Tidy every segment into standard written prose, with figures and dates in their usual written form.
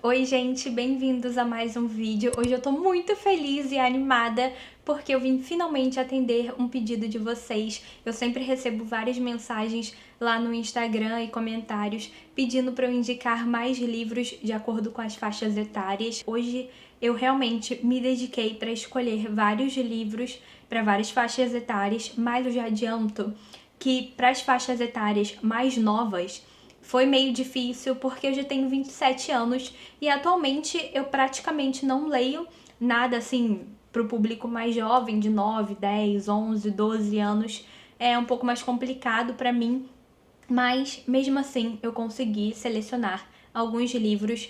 Oi gente, bem-vindos a mais um vídeo. Hoje eu tô muito feliz e animada porque eu vim finalmente atender um pedido de vocês. Eu sempre recebo várias mensagens lá no Instagram e comentários pedindo para eu indicar mais livros de acordo com as faixas etárias. Hoje eu realmente me dediquei para escolher vários livros para várias faixas etárias, mas eu já adianto que para as faixas etárias mais novas foi meio difícil porque eu já tenho 27 anos e atualmente eu praticamente não leio nada assim para o público mais jovem, de 9, 10, 11, 12 anos. É um pouco mais complicado para mim, mas mesmo assim eu consegui selecionar alguns livros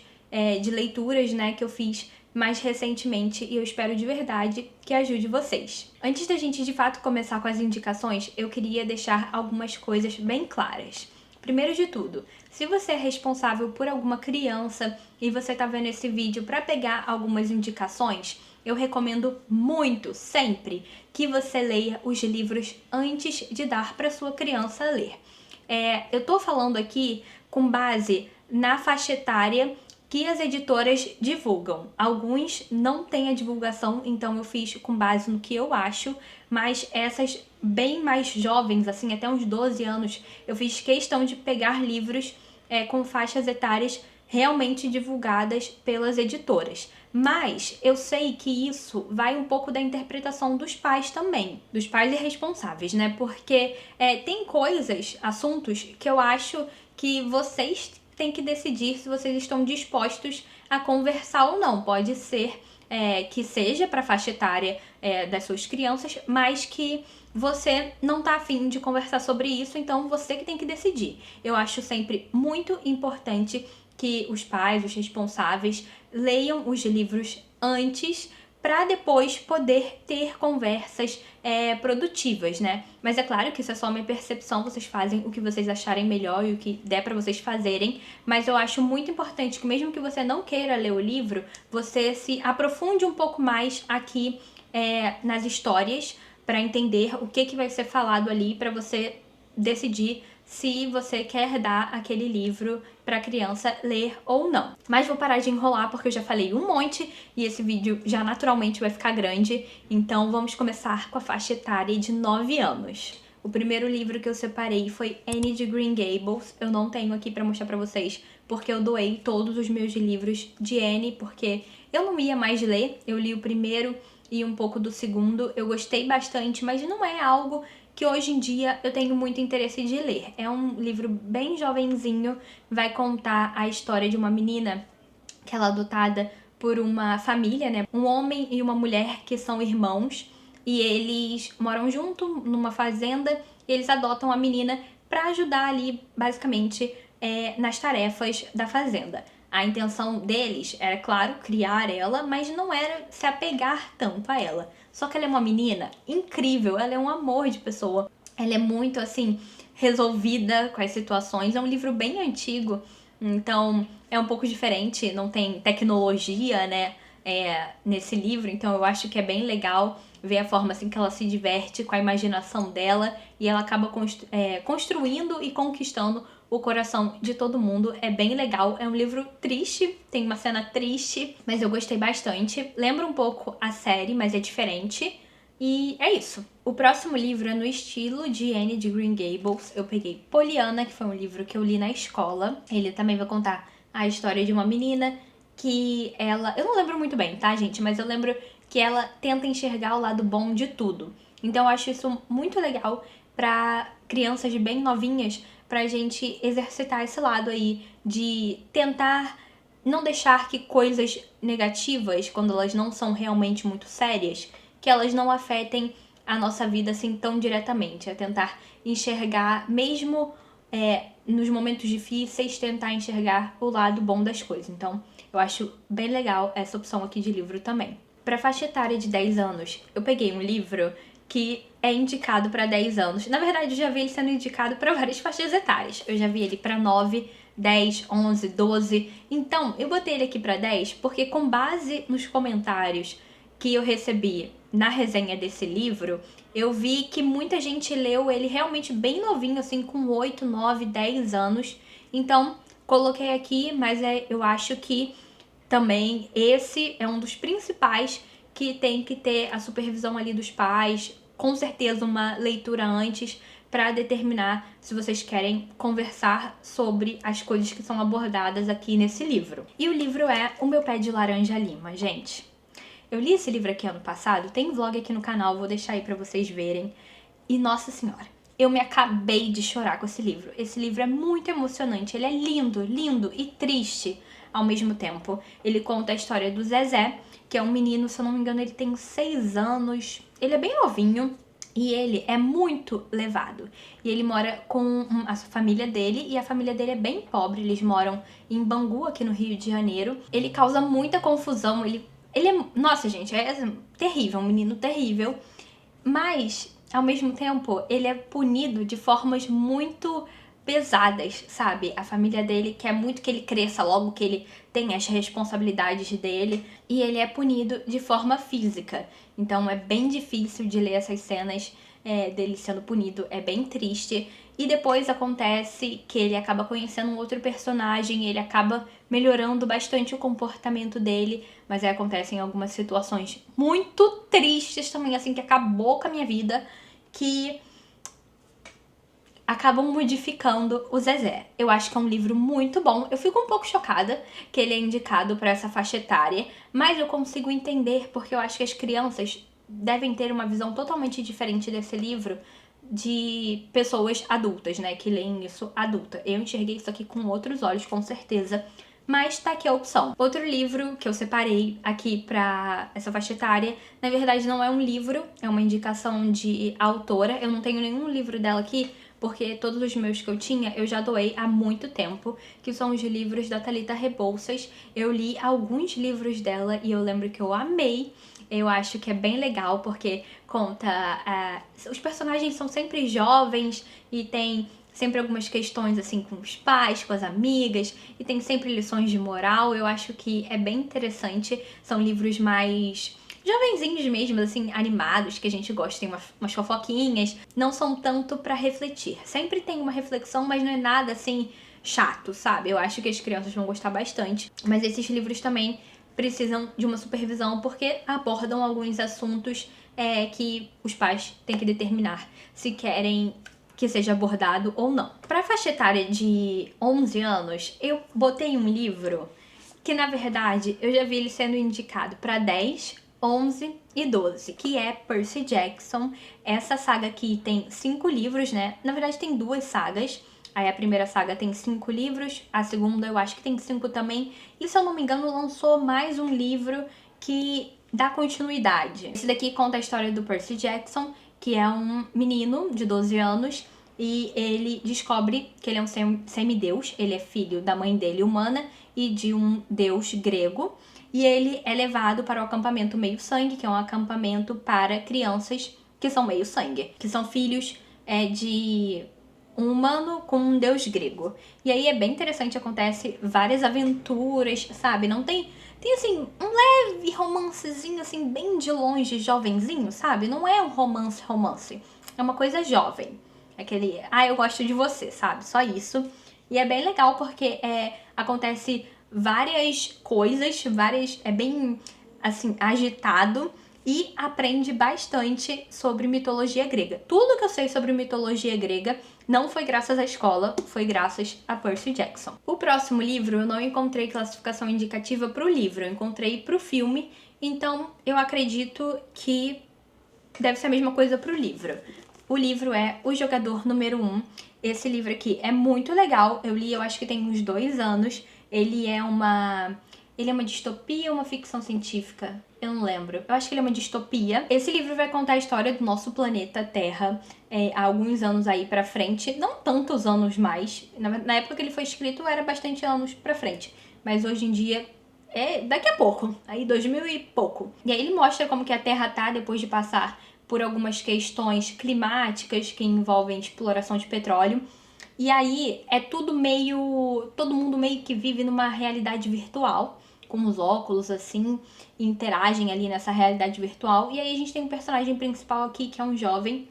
de leituras, né, que eu fiz mais recentemente e eu espero de verdade que ajude vocês. Antes da gente de fato começar com as indicações, eu queria deixar algumas coisas bem claras. Primeiro de tudo, se você é responsável por alguma criança e você está vendo esse vídeo para pegar algumas indicações, eu recomendo muito, sempre, que você leia os livros antes de dar para sua criança ler. Eu tô falando aqui com base na faixa etária que as editoras divulgam. Alguns não têm a divulgação, então eu fiz com base no que eu acho, mas essas bem mais jovens, assim, até uns 12 anos, eu fiz questão de pegar livros com faixas etárias realmente divulgadas pelas editoras. Mas eu sei que isso vai um pouco da interpretação dos pais também, dos pais irresponsáveis, né? Porque tem coisas, assuntos que eu acho que vocês têm que decidir se vocês estão dispostos a conversar ou não. Pode ser que seja para a faixa etária das suas crianças, mas que você não tá afim de conversar sobre isso, então você que tem que decidir. Eu acho sempre muito importante que os pais, os responsáveis, leiam os livros antes para depois poder ter conversas produtivas, né? Mas é claro que isso é só uma percepção, vocês fazem o que vocês acharem melhor e o que der para vocês fazerem, mas eu acho muito importante que mesmo que você não queira ler o livro, você se aprofunde um pouco mais aqui nas histórias para entender o que vai ser falado ali, para você decidir se você quer dar aquele livro para a criança ler ou não. Mas vou parar de enrolar porque eu já falei um monte e esse vídeo já naturalmente vai ficar grande, então vamos começar com a faixa etária de 9 anos. O primeiro livro que eu separei foi Anne de Green Gables. Eu não tenho aqui para mostrar para vocês porque eu doei todos os meus livros de Anne, porque eu não ia mais ler. Eu li o primeiro e um pouco do segundo. Eu gostei bastante, mas não é algo que hoje em dia eu tenho muito interesse de ler. É um livro bem jovenzinho, vai contar a história de uma menina que ela é adotada por uma família, né? Um homem e uma mulher que são irmãos e eles moram junto numa fazenda e eles adotam a menina para ajudar ali, basicamente, nas tarefas da fazenda. A intenção deles era, claro, criar ela, mas não era se apegar tanto a ela. Só que ela é uma menina incrível, ela é um amor de pessoa. Ela é muito, assim, resolvida com as situações. É um livro bem antigo, então é um pouco diferente, não tem tecnologia, né, nesse livro. Então eu acho que é bem legal ver a forma assim que ela se diverte com a imaginação dela e ela acaba construindo e conquistando o coração de todo mundo. É bem legal, é um livro triste, tem uma cena triste, mas eu gostei bastante. Lembra um pouco a série, mas é diferente. E é isso. O próximo livro é no estilo de Anne de Green Gables. Eu peguei Poliana, que foi um livro que eu li na escola. Ele também vai contar a história de uma menina que ela... Eu não lembro muito bem, tá, gente? Mas eu lembro que ela tenta enxergar o lado bom de tudo. Então eu acho isso muito legal para crianças bem novinhas, pra gente exercitar esse lado aí de tentar não deixar que coisas negativas, quando elas não são realmente muito sérias, que elas não afetem a nossa vida assim tão diretamente. É tentar enxergar, mesmo nos momentos difíceis, tentar enxergar o lado bom das coisas. Então, eu acho bem legal essa opção aqui de livro também. Para faixa etária de 10 anos, eu peguei um livro que é indicado para 10 anos. Na verdade, eu já vi ele sendo indicado para várias faixas etárias. Eu já vi ele para 9, 10, 11, 12. Então, eu botei ele aqui para 10 porque, com base nos comentários que eu recebi na resenha desse livro, eu vi que muita gente leu ele realmente bem novinho, assim, com 8, 9, 10 anos. Então, coloquei aqui, mas eu acho que também esse é um dos principais que tem que ter a supervisão ali dos pais, com certeza uma leitura antes para determinar se vocês querem conversar sobre as coisas que são abordadas aqui nesse livro. E o livro é O Meu Pé de Laranja Lima, gente. Eu li esse livro aqui ano passado, tem vlog aqui no canal, vou deixar aí pra vocês verem. E nossa senhora, eu me acabei de chorar com esse livro. Esse livro é muito emocionante, ele é lindo, lindo e triste ao mesmo tempo. Ele conta a história do Zezé, que é um menino, se eu não me engano, ele tem 6 anos. Ele é bem novinho e ele é muito levado. E ele mora com a família dele, e a família dele é bem pobre. Eles moram em Bangu, aqui no Rio de Janeiro. Ele causa muita confusão, ele é... Nossa, gente, é terrível, um menino terrível. Mas, ao mesmo tempo, ele é punido de formas muito pesadas, sabe? A família dele quer muito que ele cresça logo, que ele tenha as responsabilidades dele, e ele é punido de forma física. Então é bem difícil de ler essas cenas dele sendo punido, é bem triste. E depois acontece que ele acaba conhecendo um outro personagem, ele acaba melhorando bastante o comportamento dele, mas aí acontecem algumas situações muito tristes também, assim, que acabou com a minha vida, que acabam modificando o Zezé. Eu acho que é um livro muito bom. Eu fico um pouco chocada que ele é indicado para essa faixa etária, mas eu consigo entender porque eu acho que as crianças devem ter uma visão totalmente diferente desse livro de pessoas adultas, né, que leem isso adulta. Eu enxerguei isso aqui com outros olhos, com certeza, mas tá aqui a opção. Outro livro que eu separei aqui pra essa faixa etária, na verdade não é um livro, é uma indicação de autora. Eu não tenho nenhum livro dela aqui, porque todos os meus que eu tinha, eu já doei há muito tempo, que são os livros da Thalita Rebouças. Eu li alguns livros dela e eu lembro que eu amei. Eu acho que é bem legal, porque conta... os personagens são sempre jovens e tem sempre algumas questões assim com os pais, com as amigas, e tem sempre lições de moral. Eu acho que é bem interessante. São livros mais jovenzinhos mesmo, assim, animados, que a gente gosta, tem umas fofoquinhas, não são tanto pra refletir. Sempre tem uma reflexão, mas não é nada, assim, chato, sabe? Eu acho que as crianças vão gostar bastante. Mas esses livros também precisam de uma supervisão, porque abordam alguns assuntos que os pais têm que determinar se querem que seja abordado ou não. Pra faixa etária de 11 anos, eu botei um livro que, na verdade, eu já vi ele sendo indicado pra 10, 11 e 12, que é Percy Jackson. Essa saga aqui tem 5 livros, né? Na verdade tem 2 sagas. Aí a primeira saga tem 5 livros, a segunda eu acho que tem 5 também. E se eu não me engano lançou mais um livro que dá continuidade. Esse daqui conta a história do Percy Jackson, que é um menino de 12 anos, e ele descobre que ele é um semideus. Ele é filho da mãe dele humana e de um deus grego. E ele é levado para o acampamento meio-sangue, que é um acampamento para crianças que são meio-sangue, que são filhos de um humano com um deus grego. E aí é bem interessante, acontece várias aventuras, sabe? Não tem assim, um leve romancezinho, assim, bem de longe, jovenzinho, sabe? Não é um romance. É uma coisa jovem. Aquele, eu gosto de você, sabe? Só isso. E é bem legal porque acontece várias coisas, é bem, assim, agitado, e aprende bastante sobre mitologia grega. Tudo que eu sei sobre mitologia grega não foi graças à escola, foi graças a Percy Jackson. O próximo livro eu não encontrei classificação indicativa para o livro, eu encontrei para o filme, então eu acredito que deve ser a mesma coisa para o livro. O livro é O Jogador Número 1. Esse livro aqui é muito legal, eu li, eu acho que tem uns 2 anos. Ele é uma distopia ou uma ficção científica? Eu não lembro. Eu acho que ele é uma distopia. Esse livro vai contar a história do nosso planeta Terra há alguns anos aí pra frente. Não tantos anos mais. Na época que ele foi escrito era bastante anos pra frente. Mas hoje em dia é daqui a pouco. Aí 2000 e pouco. E aí ele mostra como que a Terra tá depois de passar por algumas questões climáticas que envolvem exploração de petróleo. E aí é tudo meio... todo mundo meio que vive numa realidade virtual, com os óculos assim, e interagem ali nessa realidade virtual. E aí a gente tem um personagem principal aqui, que é um jovem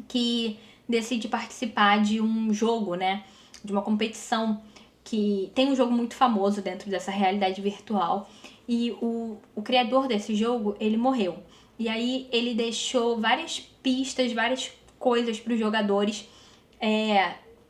que decide participar de um jogo, né? De uma competição que tem um jogo muito famoso dentro dessa realidade virtual e o criador desse jogo, ele morreu. E aí ele deixou várias pistas, várias coisas para os jogadores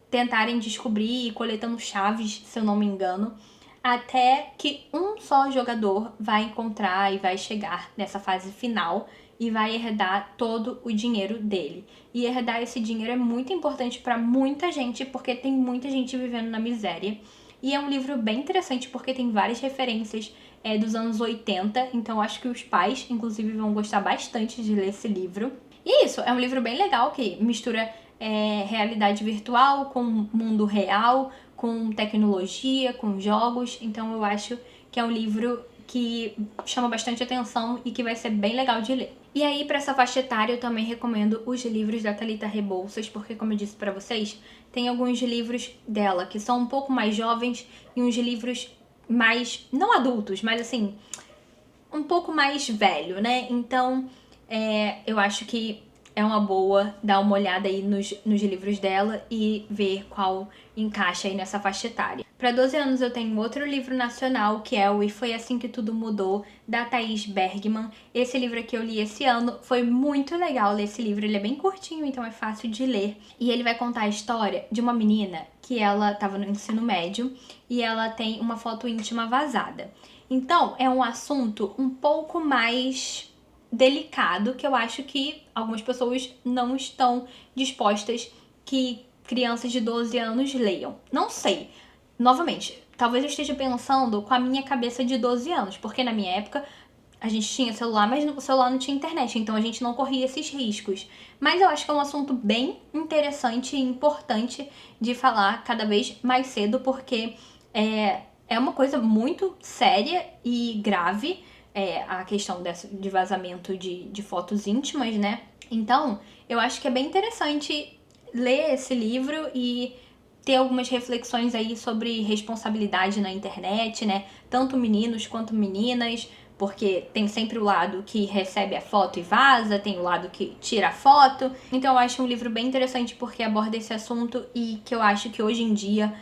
tentarem descobrir, coletando chaves, se eu não me engano, até que um só jogador vai encontrar e vai chegar nessa fase final e vai herdar todo o dinheiro dele. E herdar esse dinheiro é muito importante para muita gente, porque tem muita gente vivendo na miséria. E é um livro bem interessante, porque tem várias referências dos anos 80, então acho que os pais, inclusive, vão gostar bastante de ler esse livro. E isso, é um livro bem legal, que mistura realidade virtual com mundo real, com tecnologia, com jogos. Então eu acho que é um livro que chama bastante atenção e que vai ser bem legal de ler. E aí, para essa faixa etária, eu também recomendo os livros da Thalita Rebouças, porque, como eu disse para vocês, tem alguns livros dela que são um pouco mais jovens e uns livros mais, não adultos, mas assim, um pouco mais velho, né? Então, eu acho que é uma boa dar uma olhada aí nos livros dela e ver qual encaixa aí nessa faixa etária. Para 12 anos eu tenho outro livro nacional, que é o E Foi Assim Que Tudo Mudou, da Thaís Bergman. Esse livro aqui eu li esse ano, foi muito legal ler esse livro, ele é bem curtinho, então é fácil de ler. E ele vai contar a história de uma menina que ela estava no ensino médio e ela tem uma foto íntima vazada. Então, é um assunto um pouco mais delicado, que eu acho que algumas pessoas não estão dispostas que crianças de 12 anos leiam. Não sei. Novamente, talvez eu esteja pensando com a minha cabeça de 12 anos, porque na minha época a gente tinha celular, mas no celular não tinha internet, então a gente não corria esses riscos. Mas eu acho que é um assunto bem interessante e importante de falar cada vez mais cedo, porque é uma coisa muito séria e grave, a questão de vazamento de fotos íntimas, né? Então, eu acho que é bem interessante ler esse livro e ter algumas reflexões aí sobre responsabilidade na internet, né? Tanto meninos quanto meninas, porque tem sempre o lado que recebe a foto e vaza, tem o lado que tira a foto. Então eu acho um livro bem interessante porque aborda esse assunto e que eu acho que hoje em dia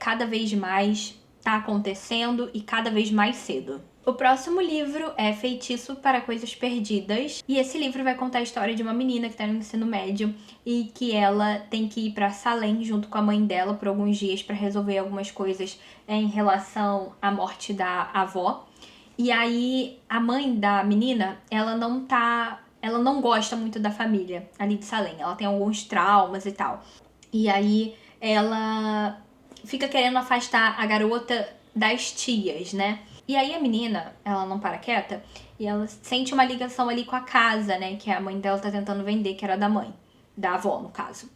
cada vez mais tá acontecendo e cada vez mais cedo. O próximo livro é Feitiço para Coisas Perdidas, e esse livro vai contar a história de uma menina que tá no ensino médio e que ela tem que ir para Salem junto com a mãe dela por alguns dias para resolver algumas coisas em relação à morte da avó. E aí a mãe da menina, ela não gosta muito da família ali de Salem, ela tem alguns traumas e tal. E aí ela fica querendo afastar a garota das tias, né? E aí a menina, ela não para quieta e ela sente uma ligação ali com a casa, né? Que a mãe dela tá tentando vender, que era da mãe, da avó, no caso.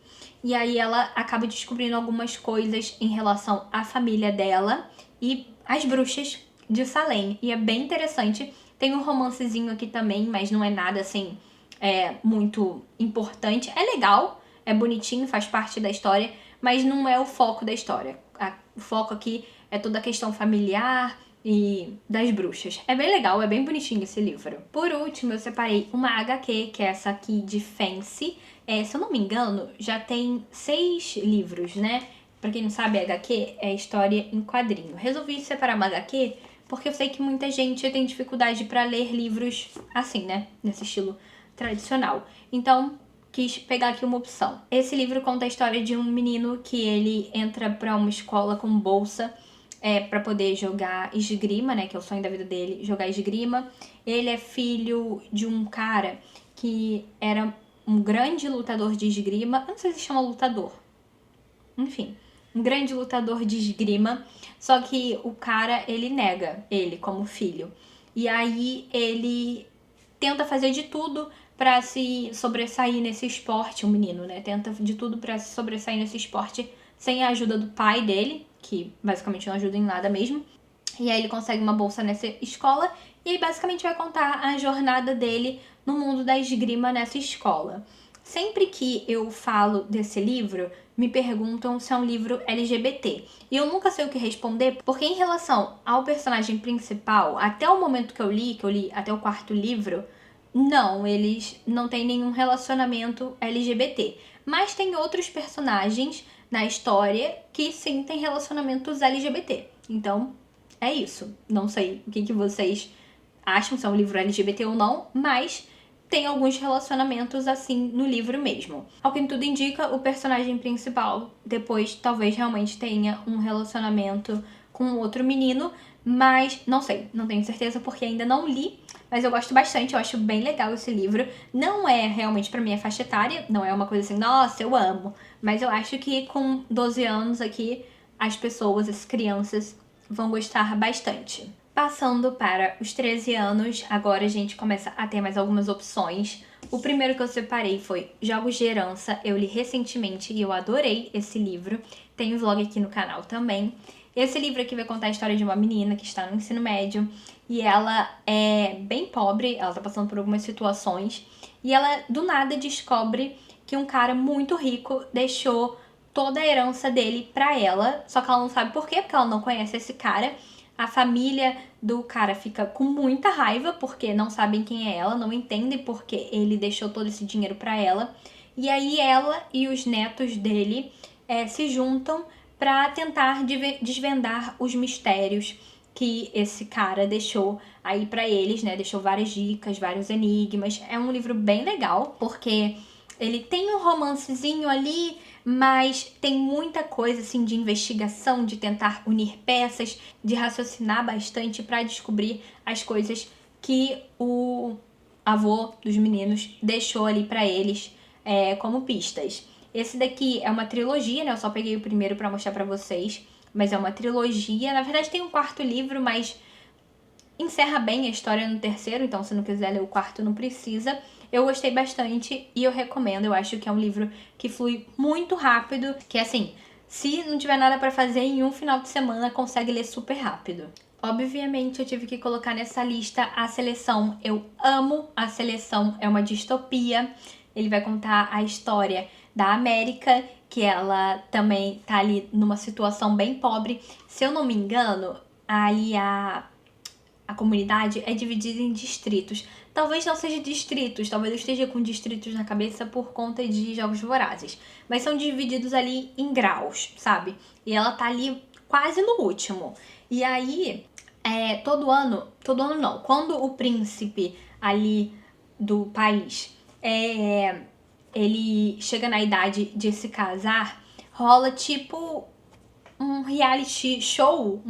E aí ela acaba descobrindo algumas coisas em relação à família dela e às bruxas de Salem. E é bem interessante. Tem um romancezinho aqui também, mas não é nada assim muito importante. É legal, é bonitinho, faz parte da história, mas não é o foco da história. O foco aqui é toda a questão familiar e das bruxas. É bem legal, é bem bonitinho esse livro. Por último, eu separei uma HQ, que é essa aqui de Fancy. Se eu não me engano, já tem 6 livros, né? Pra quem não sabe, HQ é história em quadrinho. Resolvi separar uma HQ porque eu sei que muita gente tem dificuldade pra ler livros assim, né? Nesse estilo tradicional. Então, quis pegar aqui uma opção. Esse livro conta a história de um menino que ele entra pra uma escola com bolsa para poder jogar esgrima, né, que é o sonho da vida dele, jogar esgrima. Ele é filho de um cara que era um grande lutador de esgrima, eu não sei se chama lutador, enfim, um grande lutador de esgrima, só que o cara, ele nega ele como filho. E aí ele tenta fazer de tudo para se sobressair nesse esporte, o menino, né, tenta de tudo para se sobressair nesse esporte sem a ajuda do pai dele, que basicamente não ajuda em nada mesmo. E aí ele consegue uma bolsa nessa escola e aí basicamente vai contar a jornada dele no mundo da esgrima nessa escola. Sempre que eu falo desse livro, me perguntam se é um livro LGBT. E eu nunca sei o que responder, porque em relação ao personagem principal, até o momento que eu li até o 4º livro, não, eles não têm nenhum relacionamento LGBT. Mas tem outros personagens na história que sim tem relacionamentos LGBT. Então, é isso. Não sei o que vocês acham, se é um livro LGBT ou não, mas tem alguns relacionamentos assim no livro mesmo. Ao que tudo indica, o personagem principal depois talvez realmente tenha um relacionamento com outro menino, mas não sei, não tenho certeza porque ainda não li, mas eu gosto bastante, eu acho bem legal esse livro. Não é realmente pra minha faixa etária, não é uma coisa assim, nossa, eu amo, mas eu acho que com 12 anos aqui, as pessoas, as crianças, vão gostar bastante. Passando para os 13 anos, agora a gente começa a ter mais algumas opções. O primeiro que eu separei foi Jogos de Herança, eu li recentemente e eu adorei esse livro. Tem um vlog aqui no canal também. Esse livro aqui vai contar a história de uma menina que está no ensino médio e ela é bem pobre, ela tá passando por algumas situações e ela do nada descobre que um cara muito rico deixou toda a herança dele pra ela, só que ela não sabe por quê, porque ela não conhece esse cara. A família do cara fica com muita raiva porque não sabem quem é ela, não entendem porque ele deixou todo esse dinheiro pra ela. E aí ela e os netos dele se juntam pra tentar desvendar os mistérios que esse cara deixou aí pra eles, né? Deixou várias dicas, vários enigmas. É um livro bem legal porque ele tem um romancezinho ali, mas tem muita coisa assim de investigação, de tentar unir peças, de raciocinar bastante para descobrir as coisas que o avô dos meninos deixou ali para eles como pistas. Esse daqui é uma trilogia, né? Eu só peguei o primeiro para mostrar para vocês, mas é uma trilogia. Na verdade tem um quarto livro, mas encerra bem a história no terceiro, então se não quiser ler o quarto não precisa. Eu gostei bastante e eu recomendo, eu acho que é um livro que flui muito rápido, que assim, se não tiver nada pra fazer em um final de semana, consegue ler super rápido. Obviamente eu tive que colocar nessa lista A Seleção. Eu amo A Seleção, é uma distopia. Ele vai contar a história da América, que ela também tá ali numa situação bem pobre. Se eu não me engano, aí a comunidade é dividida em distritos. Talvez não seja distritos, talvez eu esteja com distritos na cabeça por conta de Jogos Vorazes. Mas são divididos ali em graus, sabe? E ela tá ali quase no último. E aí, todo ano não, quando o príncipe ali do país ele chega na idade de se casar, rola tipo um reality show,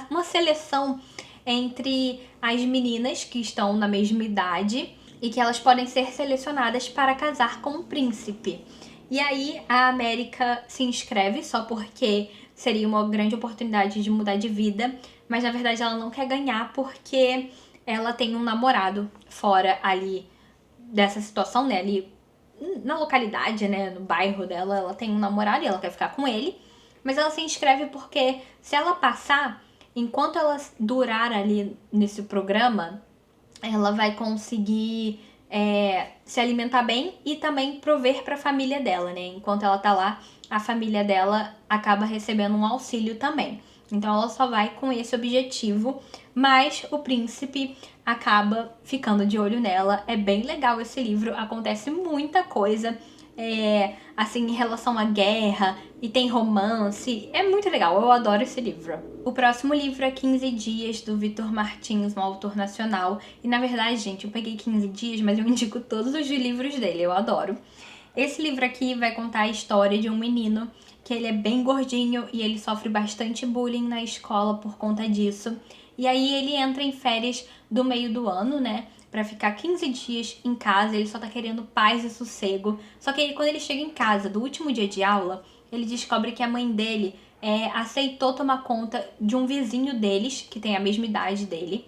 uma seleção entre as meninas que estão na mesma idade e que elas podem ser selecionadas para casar com o príncipe. E aí a América se inscreve só porque seria uma grande oportunidade de mudar de vida, mas na verdade ela não quer ganhar porque ela tem um namorado fora ali dessa situação, né, ali na localidade, né, no bairro dela, ela tem um namorado e ela quer ficar com ele, mas ela se inscreve porque se ela passar, enquanto ela durar ali nesse programa, ela vai conseguir se alimentar bem e também prover para a família dela, né? Enquanto ela tá lá, a família dela acaba recebendo um auxílio também. Então ela só vai com esse objetivo, mas o príncipe acaba ficando de olho nela. É bem legal esse livro, acontece muita coisa. Assim, em relação à guerra, e tem romance, é muito legal, eu adoro esse livro. O próximo livro é 15 Dias, do Vitor Martins, um autor nacional, e na verdade, gente, eu peguei 15 dias, mas eu indico todos os livros dele, eu adoro. Esse livro aqui vai contar a história de um menino que ele é bem gordinho e ele sofre bastante bullying na escola por conta disso. E aí ele entra em férias do meio do ano, né? Pra ficar 15 dias em casa, ele só tá querendo paz e sossego. Só que aí, quando ele chega em casa do último dia de aula, ele descobre que a mãe dele aceitou tomar conta de um vizinho deles, que tem a mesma idade dele.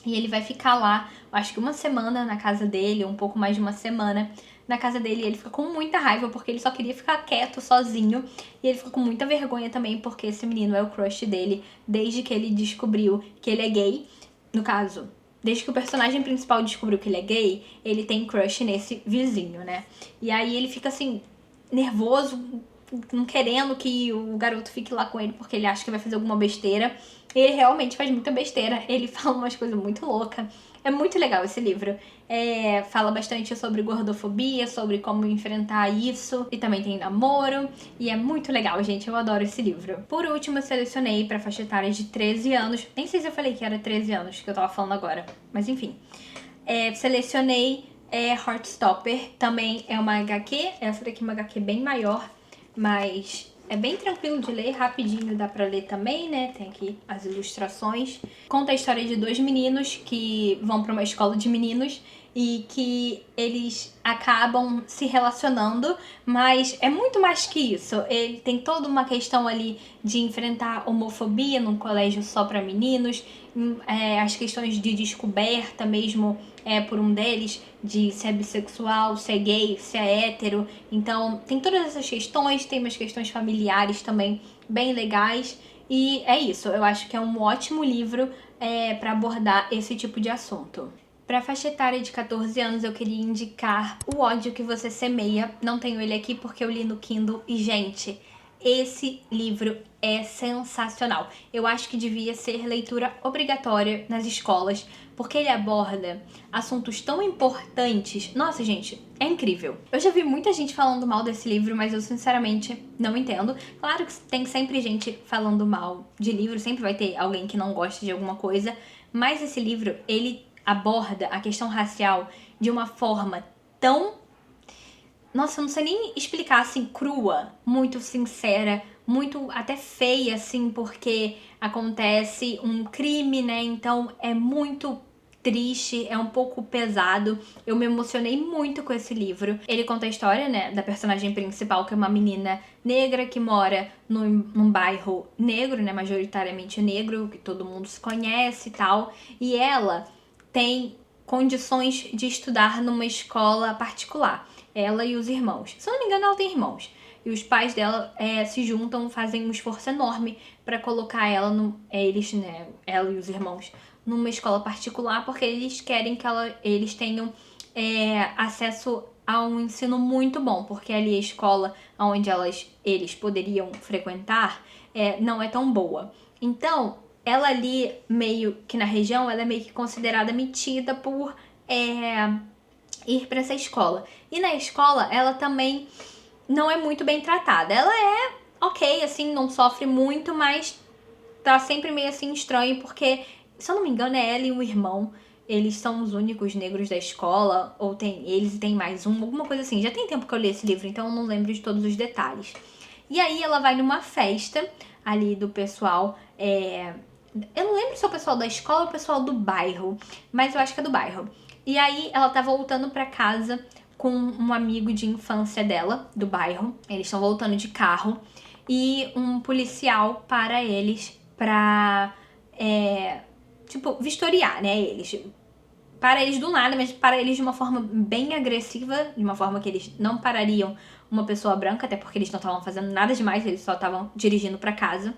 E ele vai ficar lá, acho que uma semana na casa dele, um pouco mais de uma semana na casa dele. E ele fica com muita raiva porque ele só queria ficar quieto, sozinho. E ele fica com muita vergonha também porque esse menino é o crush dele desde que ele descobriu que ele é gay. No caso, desde que o personagem principal descobriu que ele é gay, ele tem crush nesse vizinho, né? E aí ele fica assim, nervoso, não querendo que o garoto fique lá com ele porque ele acha que vai fazer alguma besteira. Ele realmente faz muita besteira, ele fala umas coisas muito loucas. É muito legal esse livro. Fala bastante sobre gordofobia, sobre como enfrentar isso. E também tem namoro. E é muito legal, gente. Eu adoro esse livro. Por último, eu selecionei pra faixa etária de 13 anos. Nem sei se eu falei que era 13 anos que eu tava falando agora. Mas enfim. Selecionei Heartstopper. Também é uma HQ. Essa daqui é uma HQ bem maior. Mas é bem tranquilo de ler, rapidinho dá pra ler também, né? Tem aqui as ilustrações. Conta a história de dois meninos que vão pra uma escola de meninos e que eles acabam se relacionando, mas é muito mais que isso. Ele tem toda uma questão ali de enfrentar homofobia num colégio só pra meninos, as questões de descoberta mesmo por um deles, de se é bissexual, se é gay, se é hétero. Então tem todas essas questões, tem umas questões familiares também bem legais. E é isso, eu acho que é um ótimo livro para abordar esse tipo de assunto. Para a faixa etária de 14 anos, eu queria indicar O Ódio que Você Semeia. Não tenho ele aqui porque eu li no Kindle e, gente, esse livro é sensacional. Eu acho que devia ser leitura obrigatória nas escolas, porque ele aborda assuntos tão importantes. Nossa, gente, é incrível. Eu já vi muita gente falando mal desse livro, mas eu sinceramente não entendo. Claro que tem sempre gente falando mal de livro, sempre vai ter alguém que não gosta de alguma coisa, mas esse livro, ele aborda a questão racial de uma forma tão... Nossa, eu não sei nem explicar, assim, crua, muito sincera, muito até feia, assim, porque acontece um crime, né? Então é muito triste, é um pouco pesado. Eu me emocionei muito com esse livro. Ele conta a história, né, da personagem principal, que é uma menina negra que mora num bairro negro, né, majoritariamente negro, que todo mundo se conhece e tal. E ela tem condições de estudar numa escola particular. Ela e os irmãos. Se eu não me engano, ela tem irmãos. E os pais dela se juntam, fazem um esforço enorme para colocar ela, eles, né, ela e os irmãos, numa escola particular, porque eles querem que eles tenham acesso a um ensino muito bom, porque ali a escola onde eles poderiam frequentar não é tão boa. Então, ela ali, meio que na região, ela é meio que considerada metida por ir para essa escola. E na escola, ela também não é muito bem tratada. Ela é ok, assim, não sofre muito, mas tá sempre meio assim estranho, porque, se eu não me engano, é ela e um irmão. Eles são os únicos negros da escola, ou tem eles e tem mais um, alguma coisa assim. Já tem tempo que eu li esse livro, então eu não lembro de todos os detalhes. E aí ela vai numa festa ali do pessoal, eu não lembro se é o pessoal da escola ou o pessoal do bairro, mas eu acho que é do bairro. E aí ela tá voltando pra casa com um amigo de infância dela, do bairro. Eles estão voltando de carro e um policial para eles pra, vistoriar, né, eles. Para eles do nada, mas para eles de uma forma bem agressiva, de uma forma que eles não parariam uma pessoa branca, até porque eles não estavam fazendo nada demais, eles só estavam dirigindo pra casa.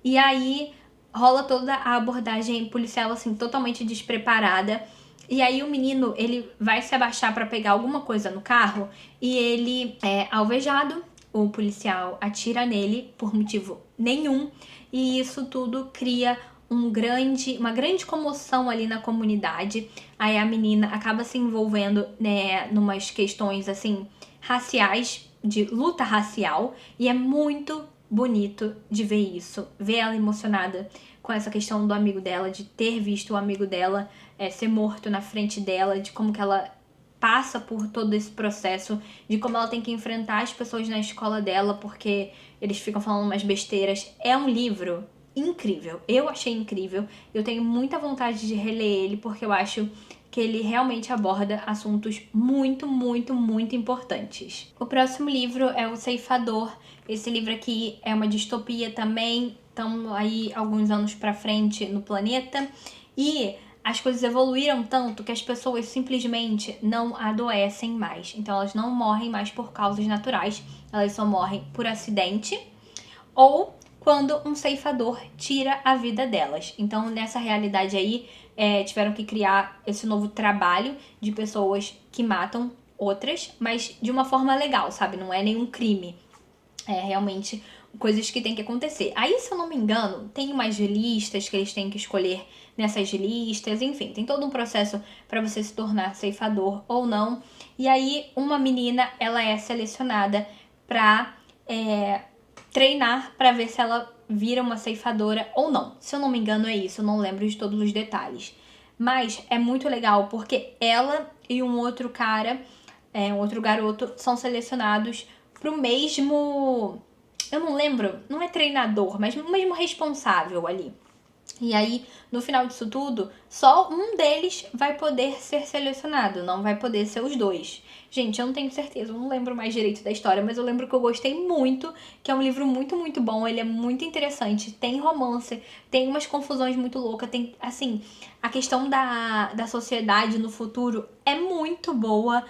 E aí rola toda a abordagem policial, assim, totalmente despreparada. E aí o menino, ele vai se abaixar pra pegar alguma coisa no carro e ele é alvejado. O policial atira nele por motivo nenhum. E isso tudo cria uma grande comoção ali na comunidade. Aí a menina acaba se envolvendo, né, numas questões, assim, raciais, de luta racial. E é muito bonito de ver isso, ver ela emocionada com essa questão do amigo dela, de ter visto o amigo dela ser morto na frente dela, de como que ela passa por todo esse processo, de como ela tem que enfrentar as pessoas na escola dela, porque eles ficam falando umas besteiras. É um livro incrível, eu achei incrível, eu tenho muita vontade de reler ele, porque eu acho que ele realmente aborda assuntos muito, muito, muito importantes. O próximo livro é O Ceifador. Esse livro aqui é uma distopia também, estamos aí alguns anos pra frente no planeta, e as coisas evoluíram tanto que as pessoas simplesmente não adoecem mais. Então elas não morrem mais por causas naturais, elas só morrem por acidente ou quando um ceifador tira a vida delas. Então, nessa realidade aí, tiveram que criar esse novo trabalho de pessoas que matam outras, mas de uma forma legal, sabe? Não é nenhum crime. É realmente coisas que tem que acontecer. Aí, se eu não me engano, tem umas listas que eles têm que escolher nessas listas, enfim, tem todo um processo para você se tornar ceifador ou não. E aí, uma menina, ela é selecionada para treinar para ver se ela vira uma ceifadora ou não. Se eu não me engano é isso, eu não lembro de todos os detalhes. Mas é muito legal porque ela e um outro cara, um outro garoto, são selecionados pro mesmo... Eu não lembro, não é treinador, mas o mesmo responsável ali. E aí, no final disso tudo, só um deles vai poder ser selecionado, não vai poder ser os dois. Gente, eu não tenho certeza, eu não lembro mais direito da história, mas eu lembro que eu gostei muito, que é um livro muito, muito bom, ele é muito interessante, tem romance, tem umas confusões muito loucas, tem, assim, a questão da sociedade no futuro é muito boa.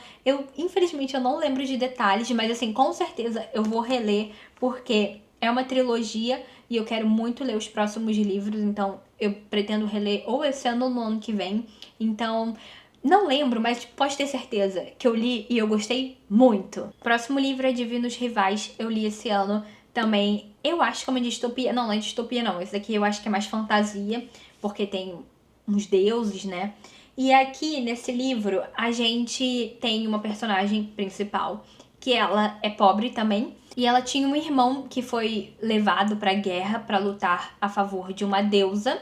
Infelizmente, eu não lembro de detalhes, mas assim, com certeza eu vou reler, porque é uma trilogia e eu quero muito ler os próximos livros, então eu pretendo reler ou esse ano ou no ano que vem. Então, não lembro, mas pode ter certeza que eu li e eu gostei muito. Próximo livro é Divinos Rivais, eu li esse ano também. Eu acho que é uma distopia. Não, não é distopia não. Esse daqui eu acho que é mais fantasia, porque tem uns deuses, né? E aqui nesse livro a gente tem uma personagem principal que ela é pobre também. E ela tinha um irmão que foi levado pra guerra pra lutar a favor de uma deusa.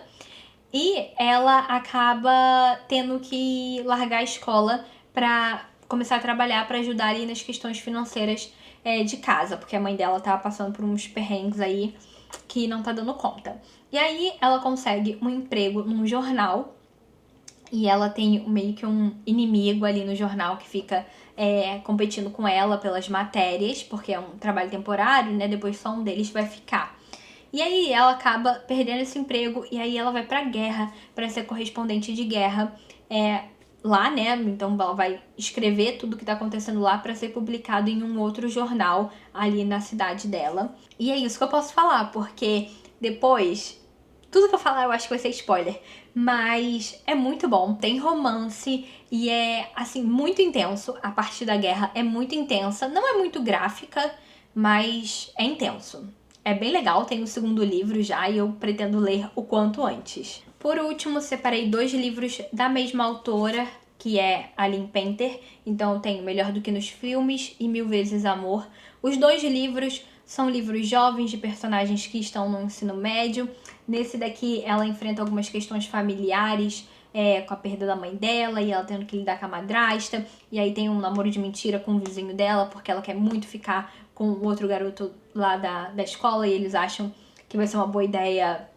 E ela acaba tendo que largar a escola pra começar a trabalhar pra ajudar ali nas questões financeiras de casa, porque a mãe dela tá passando por uns perrengues aí que não tá dando conta. E aí ela consegue um emprego num jornal e ela tem meio que um inimigo ali no jornal que fica competindo com ela pelas matérias, porque é um trabalho temporário, né? Depois só um deles vai ficar. E aí ela acaba perdendo esse emprego e aí ela vai pra guerra pra ser correspondente de guerra lá, né? Então ela vai escrever tudo que tá acontecendo lá pra ser publicado em um outro jornal ali na cidade dela. E é isso que eu posso falar, porque depois... Tudo que eu falar eu acho que vai ser spoiler, mas é muito bom, tem romance e é, assim, muito intenso. A parte da guerra é muito intensa, não é muito gráfica, mas é intenso. É bem legal, tem o segundo livro já e eu pretendo ler o quanto antes. Por último, separei 2 livros da mesma autora, que é a Lynn Painter, então eu tenho Melhor do que nos Filmes e Mil Vezes Amor. Os 2 livros são livros jovens de personagens que estão no ensino médio. Nesse daqui, ela enfrenta algumas questões familiares, com a perda da mãe dela e ela tendo que lidar com a madrasta. E aí tem um namoro de mentira com o vizinho dela, porque ela quer muito ficar com o outro garoto lá da escola e eles acham que vai ser uma boa ideia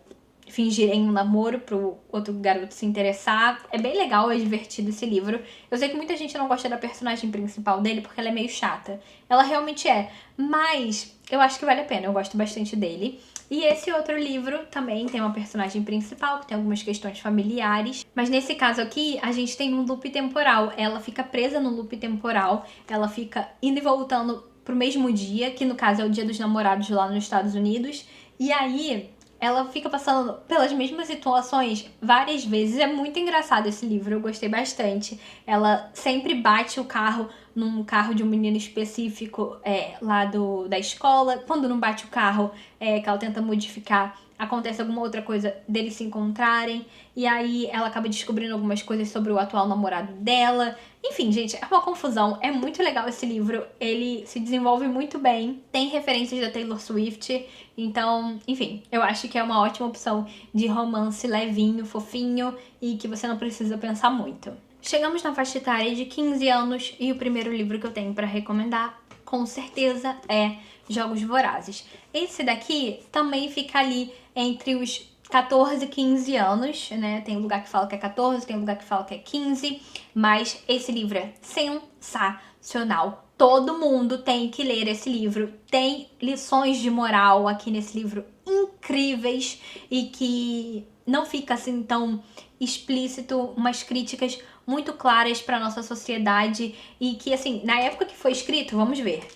fingirem um namoro pro outro garoto se interessar. É bem legal, é divertido esse livro. Eu sei que muita gente não gosta da personagem principal dele porque ela é meio chata. Ela realmente é, mas eu acho que vale a pena, eu gosto bastante dele. E esse outro livro também tem uma personagem principal que tem algumas questões familiares, mas nesse caso aqui a gente tem um loop temporal. Ela fica presa no loop temporal, ela fica indo e voltando pro mesmo dia, que no caso é o Dia dos Namorados lá nos Estados Unidos. E aí ela fica passando pelas mesmas situações várias vezes. É muito engraçado esse livro, eu gostei bastante. Ela sempre bate o carro num carro de um menino específico lá da escola. Quando não bate o carro, que ela tenta modificar, acontece alguma outra coisa deles se encontrarem. E aí ela acaba descobrindo algumas coisas sobre o atual namorado dela. Enfim, gente, é uma confusão. É muito legal esse livro. Ele se desenvolve muito bem. Tem referências da Taylor Swift. Então, enfim, eu acho que é uma ótima opção de romance levinho, fofinho e que você não precisa pensar muito. Chegamos na faixa etária de 15 anos e o primeiro livro que eu tenho pra recomendar, com certeza, é Jogos Vorazes. Esse daqui também fica ali entre os 14 e 15 anos, né? Tem lugar que fala que é 14, tem lugar que fala que é 15, mas esse livro é sensacional. Todo mundo tem que ler esse livro. Tem lições de moral aqui nesse livro incríveis e que não fica assim tão explícito, umas críticas muito claras para nossa sociedade e que, assim, na época que foi escrito, vamos ver,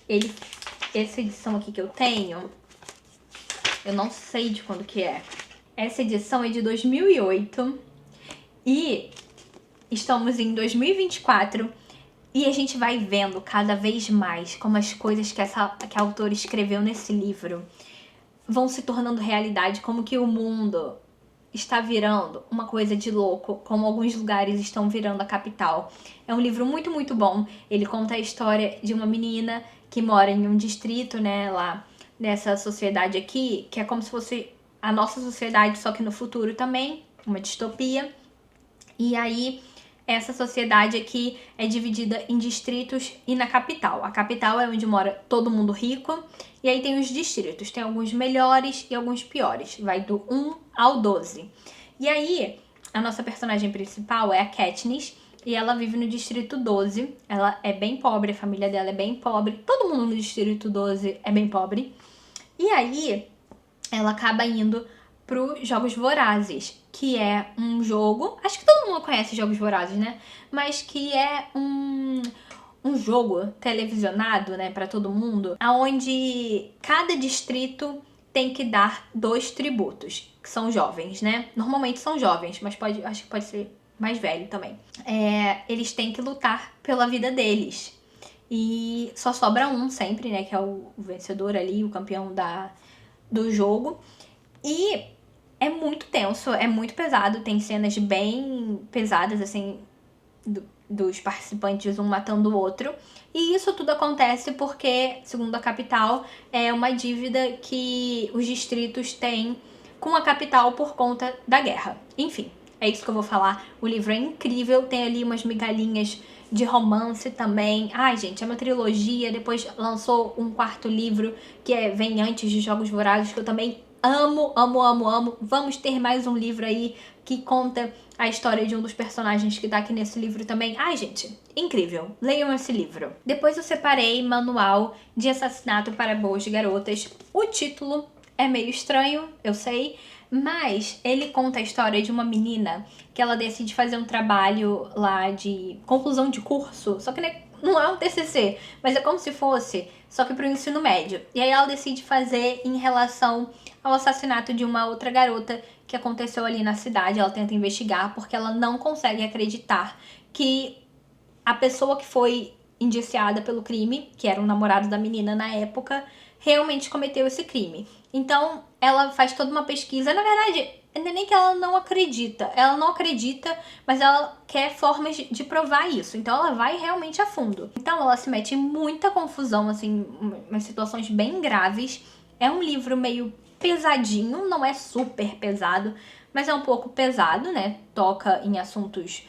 essa edição aqui que eu tenho, eu não sei de quando que é. Essa edição é de 2008 e estamos em 2024 e a gente vai vendo cada vez mais como as coisas que a autora escreveu nesse livro vão se tornando realidade, como que o mundo está virando uma coisa de louco, como alguns lugares estão virando a capital. É um livro muito, muito bom. Ele conta a história de uma menina que mora em um distrito, né, lá nessa sociedade aqui, que é como se fosse a nossa sociedade, só que no futuro também, uma distopia. E aí, essa sociedade aqui é dividida em distritos e na capital. A capital é onde mora todo mundo rico, e aí tem os distritos, tem alguns melhores e alguns piores, vai do 1 ao 12. E aí, a nossa personagem principal é a Katniss, e ela vive no distrito 12. Ela é bem pobre, a família dela é bem pobre, todo mundo no distrito 12 é bem pobre. E aí, ela acaba indo pro Jogos Vorazes, que é um jogo, acho que todo mundo conhece Jogos Vorazes, né? Mas que é um jogo televisionado, né, para todo mundo, onde cada distrito tem que dar 2 tributos, que são jovens, né? Normalmente são jovens, mas acho que pode ser mais velho também. Eles têm que lutar pela vida deles. E só sobra um sempre, né, que é o vencedor ali, o campeão do jogo. E é muito tenso, é muito pesado, tem cenas bem pesadas, assim, dos participantes um matando o outro. E isso tudo acontece porque, segundo a capital, é uma dívida que os distritos têm com a capital por conta da guerra. Enfim, é isso que eu vou falar. O livro é incrível, tem ali umas migalhinhas de romance também. Ai, gente, é uma trilogia. Depois lançou um 4º livro que vem antes de Jogos Vorazes, que eu também amo, amo, amo, amo. Vamos ter mais um livro aí que conta a história de um dos personagens que tá aqui nesse livro também. Ai, gente, incrível. Leiam esse livro. Depois eu separei Manual de Assassinato para Boas Garotas. O título é meio estranho, eu sei, mas ele conta a história de uma menina que ela decide fazer um trabalho lá de conclusão de curso, só que não é um TCC, mas é como se fosse, só que pro ensino médio. E aí ela decide fazer em relação ao assassinato de uma outra garota que aconteceu ali na cidade. Ela tenta investigar porque ela não consegue acreditar que a pessoa que foi indiciada pelo crime, que era o namorado da menina na época, realmente cometeu esse crime. Então, ela faz toda uma pesquisa. Na verdade, não é nem que ela não acredita. Ela não acredita, mas ela quer formas de provar isso. Então, ela vai realmente a fundo. Então, ela se mete em muita confusão, assim, umas situações bem graves. É um livro meio pesadinho, não é super pesado, mas é um pouco pesado, né? Toca em assuntos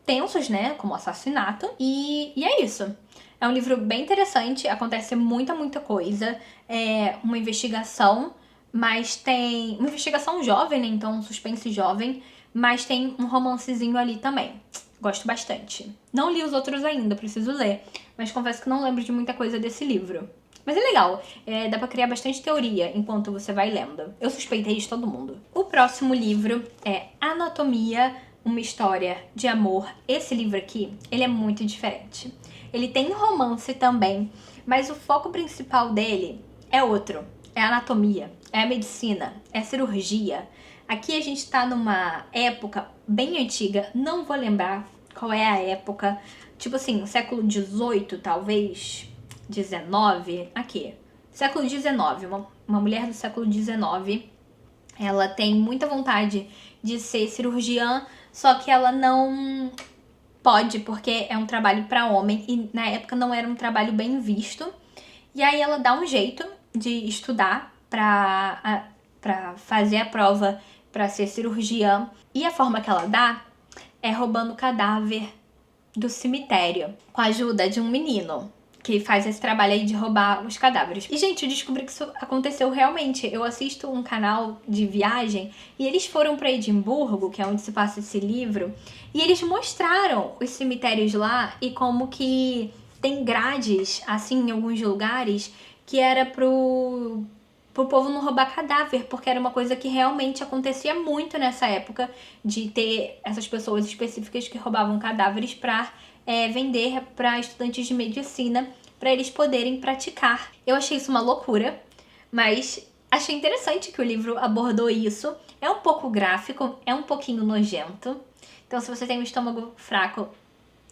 tensos, né? Como assassinato. E é isso. É um livro bem interessante, acontece muita coisa. É uma investigação, mas tem... uma investigação jovem, né? Então, um suspense jovem, mas tem um romancezinho ali também. Gosto bastante. Não li os outros ainda, preciso ler, mas confesso que não lembro de muita coisa desse livro. Mas é legal, dá pra criar bastante teoria enquanto você vai lendo. Eu suspeitei de todo mundo. O próximo livro é Anatomia, uma história de amor. Esse livro aqui, ele é muito diferente. Ele tem romance também, mas o foco principal dele é outro. É a anatomia, é a medicina, é a cirurgia. Aqui a gente tá numa época bem antiga, não vou lembrar qual é a época. Tipo assim, século XVIII, talvez... 19, aqui, século 19, uma mulher do século 19, ela tem muita vontade de ser cirurgiã, só que ela não pode porque é um trabalho para homem e na época não era um trabalho bem visto. E aí ela dá um jeito de estudar para fazer a prova para ser cirurgiã, e a forma que ela dá é roubando cadáver do cemitério com a ajuda de um menino que faz esse trabalho aí de roubar os cadáveres. E, gente, eu descobri que isso aconteceu realmente. Eu assisto um canal de viagem e eles foram para Edimburgo, que é onde se passa esse livro, e eles mostraram os cemitérios lá e como que tem grades, assim, em alguns lugares, que era pro povo não roubar cadáver, porque era uma coisa que realmente acontecia muito nessa época, de ter essas pessoas específicas que roubavam cadáveres para vender para estudantes de medicina, para eles poderem praticar. Eu achei isso uma loucura, mas achei interessante que o livro abordou isso. É um pouco gráfico, é um pouquinho nojento, então se você tem um estômago fraco,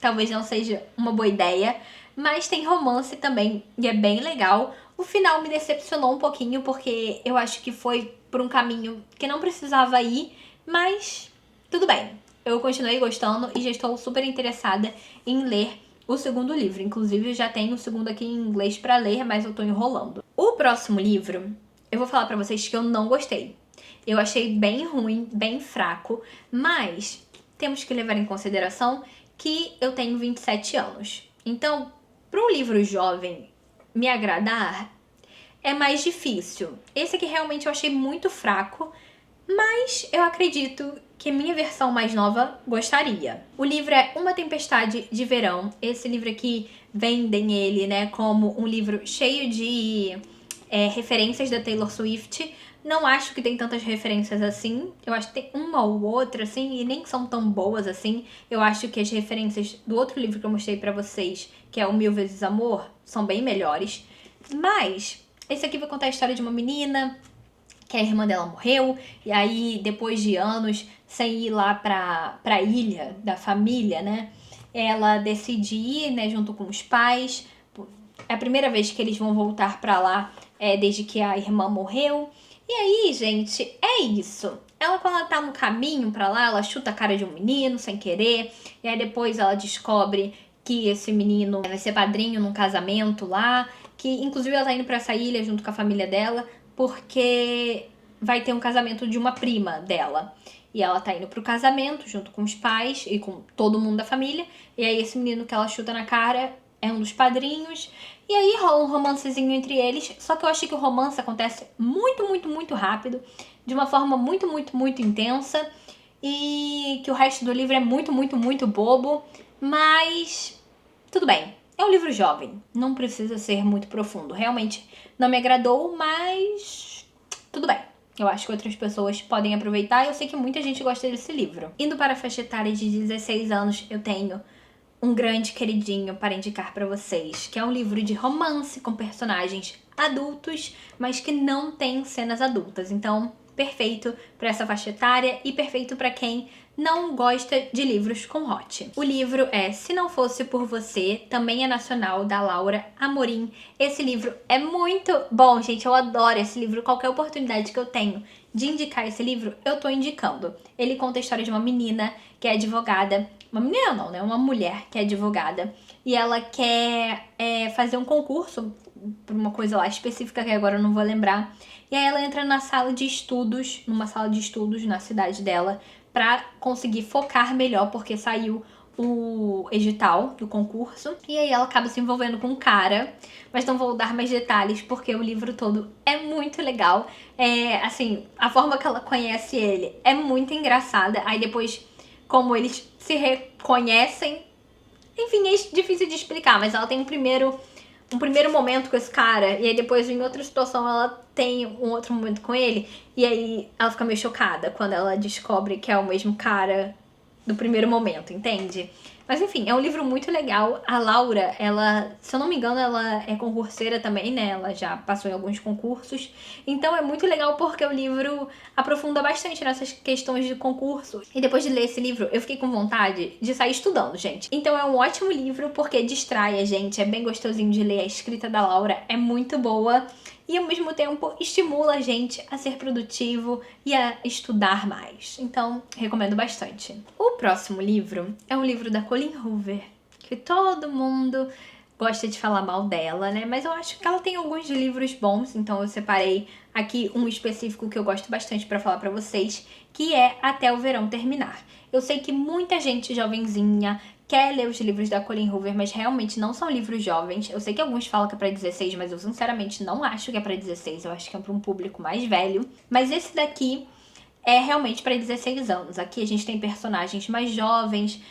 talvez não seja uma boa ideia, mas tem romance também e é bem legal. O final me decepcionou um pouquinho, porque eu acho que foi por um caminho que não precisava ir, mas tudo bem. Eu continuei gostando e já estou super interessada em ler o segundo livro. Inclusive, eu já tenho o segundo aqui em inglês pra ler, mas eu tô enrolando. O próximo livro, eu vou falar pra vocês que eu não gostei. Eu achei bem ruim, bem fraco, mas temos que levar em consideração que eu tenho 27 anos. Então, para um livro jovem me agradar, é mais difícil. Esse aqui realmente eu achei muito fraco, mas eu acredito que a minha versão mais nova gostaria. O livro é Uma Tempestade de Verão. Esse livro aqui vendem ele, né, como um livro cheio de referências da Taylor Swift. Não acho que tem tantas referências assim. Eu acho que tem uma ou outra, assim, e nem são tão boas assim. Eu acho que as referências do outro livro que eu mostrei pra vocês, que é o Mil Vezes Amor, são bem melhores. Mas esse aqui vai contar a história de uma menina que a irmã dela morreu, e aí depois de anos sem ir lá pra ilha da família, né, ela decide ir, né, junto com os pais. É a primeira vez que eles vão voltar pra lá desde que a irmã morreu. E aí, gente, é isso. Ela, quando ela tá no caminho pra lá, ela chuta a cara de um menino sem querer, e aí depois ela descobre que esse menino vai ser padrinho num casamento lá, que inclusive ela tá indo pra essa ilha junto com a família dela, porque vai ter um casamento de uma prima dela. E ela tá indo pro casamento junto com os pais e com todo mundo da família. E aí esse menino que ela chuta na cara é um dos padrinhos. E aí rola um romancezinho entre eles. Só que eu achei que o romance acontece muito, muito, muito rápido. De uma forma muito, muito, muito intensa. E que o resto do livro é muito, muito, muito bobo. Mas tudo bem. É um livro jovem. Não precisa ser muito profundo. Realmente não me agradou, mas tudo bem. Eu acho que outras pessoas podem aproveitar e eu sei que muita gente gosta desse livro. Indo para a faixa etária de 16 anos, eu tenho um grande queridinho para indicar para vocês, que é um livro de romance com personagens adultos, mas que não tem cenas adultas. Então, perfeito para essa faixa etária e perfeito para quem não gosta de livros com hot. O livro é Se Não Fosse Por Você, também é nacional, da Laura Amorim. Esse livro é muito bom, gente, eu adoro esse livro. Qualquer oportunidade que eu tenho de indicar esse livro, eu tô indicando. Ele conta a história de uma menina que é advogada. Uma menina não, né? Uma mulher que é advogada. E ela quer fazer um concurso por uma coisa lá específica que agora eu não vou lembrar. E aí ela entra na sala de estudos, numa sala de estudos na cidade dela, pra conseguir focar melhor, porque saiu o edital do concurso. E aí ela acaba se envolvendo com um cara, mas não vou dar mais detalhes, porque o livro todo é muito legal. Assim, a forma que ela conhece ele é muito engraçada. Aí depois, como eles se reconhecem, enfim, é difícil de explicar, mas ela tem um primeiro momento com esse cara, e aí depois em outra situação ela tem um outro momento com ele, e aí ela fica meio chocada quando ela descobre que é o mesmo cara do primeiro momento, entende? Mas enfim, é um livro muito legal. A Laura, ela, se eu não me engano, ela é concurseira também, né? Ela já passou em alguns concursos. Então é muito legal porque o livro aprofunda bastante nessas questões de concurso. E depois de ler esse livro, eu fiquei com vontade de sair estudando, gente. Então é um ótimo livro porque distrai a gente, é bem gostosinho de ler. A escrita da Laura é muito boa. E ao mesmo tempo estimula a gente a ser produtivo e a estudar mais. Então, recomendo bastante. O próximo livro é um livro da Colleen Hoover, que todo mundo gosta de falar mal dela, né? Mas eu acho que ela tem alguns livros bons, então eu separei aqui um específico que eu gosto bastante para falar para vocês, que é Até o Verão Terminar. Eu sei que muita gente jovenzinha quer ler os livros da Colleen Hoover, mas realmente não são livros jovens. Eu sei que alguns falam que é pra 16, mas eu sinceramente não acho que é pra 16. Eu acho que é pra um público mais velho. Mas esse daqui é realmente para 16 anos. Aqui a gente tem personagens mais jovens,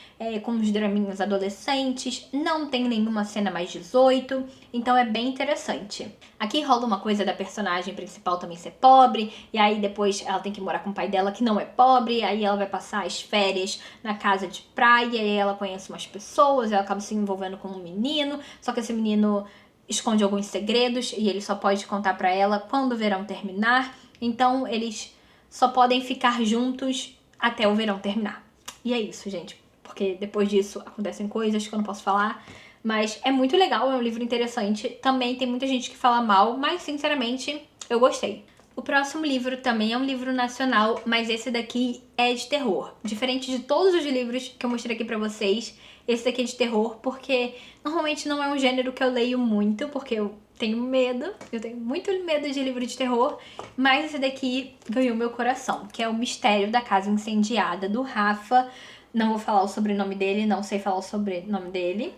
com uns draminhos adolescentes, não tem nenhuma cena mais 18, então é bem interessante. Aqui rola uma coisa da personagem principal também ser pobre, e aí depois ela tem que morar com o pai dela que não é pobre, aí ela vai passar as férias na casa de praia, e aí ela conhece umas pessoas, ela acaba se envolvendo com um menino, só que esse menino esconde alguns segredos, e ele só pode contar pra ela quando o verão terminar, então eles só podem ficar juntos até o verão terminar. E é isso, gente. Porque depois disso acontecem coisas que eu não posso falar. Mas é muito legal, é um livro interessante. Também tem muita gente que fala mal, mas sinceramente eu gostei. O próximo livro também é um livro nacional, mas esse daqui é de terror. Diferente de todos os livros que eu mostrei aqui pra vocês, esse daqui é de terror, porque normalmente não é um gênero que eu leio muito, porque eu tenho medo, eu tenho muito medo de livro de terror, mas esse daqui ganhou meu coração, que é O Mistério da Casa Incendiada, do Rafa. Não vou falar o sobrenome dele, não sei falar o sobrenome dele,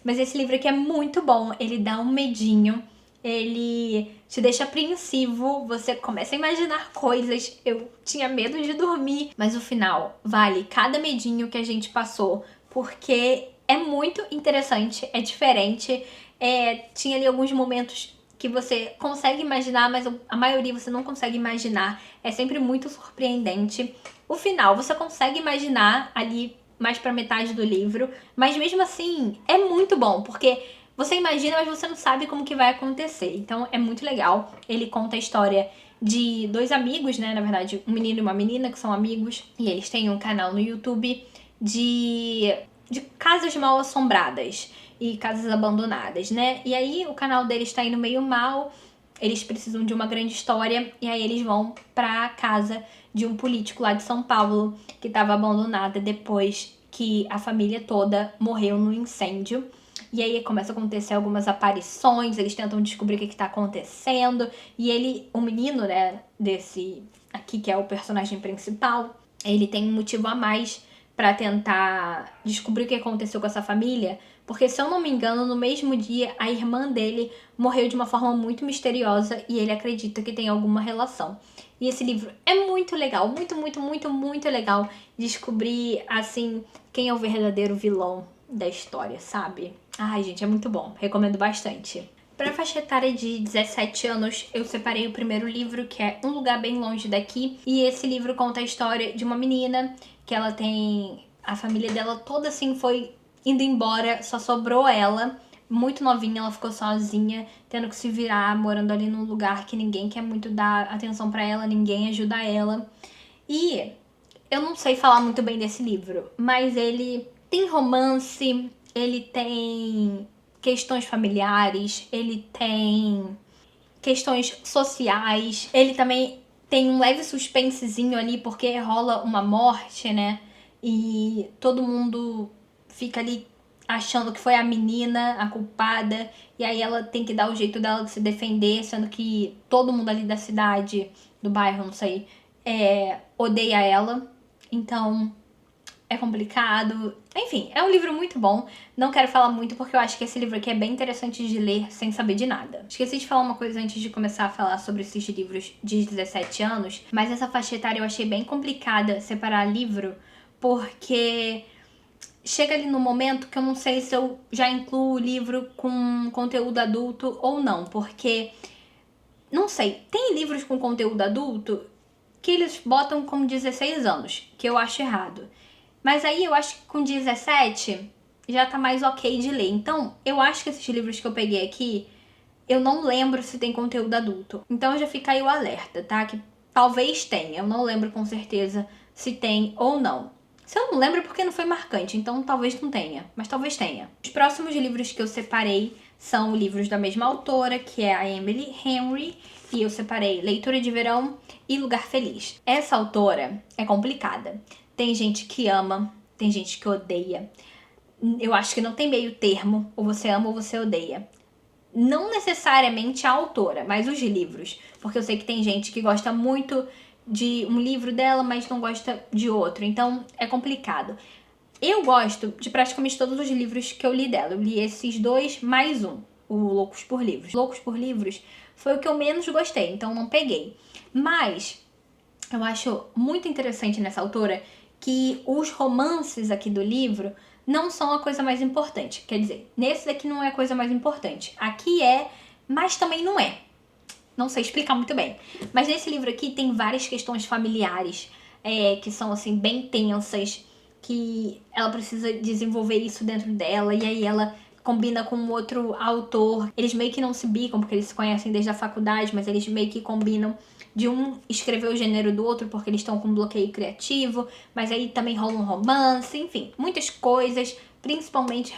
mas esse livro aqui é muito bom, ele dá um medinho, ele te deixa apreensivo, você começa a imaginar coisas. Eu tinha medo de dormir, mas o final vale cada medinho que a gente passou, porque é muito interessante, é diferente. Tinha ali alguns momentos que você consegue imaginar, mas a maioria você não consegue imaginar. É sempre muito surpreendente. O final você consegue imaginar ali mais pra metade do livro, mas mesmo assim é muito bom, porque você imagina, mas você não sabe como que vai acontecer. Então é muito legal. Ele conta a história de dois amigos, né? Na verdade, um menino e uma menina que são amigos. E eles têm um canal no YouTube de casas mal assombradas e casas abandonadas, né? E aí o canal deles tá indo meio mal. Eles precisam de uma grande história. E aí eles vão pra casa de um político lá de São Paulo que estava abandonada depois que a família toda morreu no incêndio. E aí começa a acontecer algumas aparições, eles tentam descobrir o que tá acontecendo. E ele, o menino, né, desse aqui que é o personagem principal, ele tem um motivo a mais pra tentar descobrir o que aconteceu com essa família. Porque, se eu não me engano, no mesmo dia, a irmã dele morreu de uma forma muito misteriosa e ele acredita que tem alguma relação. E esse livro é muito legal, muito, muito, muito, muito legal descobrir, assim, quem é o verdadeiro vilão da história, sabe? Ai, gente, é muito bom. Recomendo bastante. Para a faixa etária de 17 anos, eu separei o primeiro livro, que é Um Lugar Bem Longe Daqui. E esse livro conta a história de uma menina que ela tem... A família dela toda, assim, foi indo embora, só sobrou ela. Muito novinha, ela ficou sozinha, tendo que se virar, morando ali num lugar que ninguém quer muito dar atenção pra ela, ninguém ajuda ela. E eu não sei falar muito bem desse livro, mas ele tem romance, ele tem questões familiares, ele tem questões sociais, ele também tem um leve suspensezinho ali, porque rola uma morte, né? E todo mundo fica ali achando que foi a menina a culpada, e aí ela tem que dar o jeito dela de se defender, sendo que todo mundo ali da cidade, do bairro, não sei, odeia ela. Então é complicado. Enfim, é um livro muito bom. Não quero falar muito porque eu acho que esse livro aqui é bem interessante de ler sem saber de nada. Esqueci de falar uma coisa antes de começar a falar sobre esses livros de 17 anos, mas essa faixa etária eu achei bem complicada separar livro, porque chega ali no momento que eu não sei se eu já incluo o livro com conteúdo adulto ou não, porque, não sei, tem livros com conteúdo adulto que eles botam como 16 anos, que eu acho errado. Mas aí eu acho que com 17 já tá mais ok de ler. Então, eu acho que esses livros que eu peguei aqui, eu não lembro se tem conteúdo adulto. Então já fica aí o alerta, tá? Que talvez tenha, eu não lembro com certeza se tem ou não. Se eu não lembro é porque não foi marcante, então talvez não tenha, mas talvez tenha. Os próximos livros que eu separei são livros da mesma autora, que é a Emily Henry, e eu separei Leitura de Verão e Lugar Feliz. Essa autora é complicada. Tem gente que ama, tem gente que odeia. Eu acho que não tem meio termo, ou você ama ou você odeia. Não necessariamente a autora, mas os livros. Porque eu sei que tem gente que gosta muito de um livro dela, mas não gosta de outro. Então, é complicado. Eu gosto de praticamente todos os livros que eu li dela. Eu li esses dois, mais um, o Loucos por Livros. Loucos por Livros foi o que eu menos gostei, então não peguei. Mas eu acho muito interessante nessa autora que os romances aqui do livro não são a coisa mais importante. Quer dizer, nesse daqui não é a coisa mais importante. Aqui é, mas também não é. Não sei explicar muito bem. Mas nesse livro aqui tem várias questões familiares que são, assim, bem tensas, que ela precisa desenvolver isso dentro dela, e aí ela combina com outro autor. Eles meio que não se bicam, porque eles se conhecem desde a faculdade, mas eles meio que combinam de um escrever o gênero do outro porque eles estão com bloqueio criativo, mas aí também rola um romance, enfim, muitas coisas, principalmente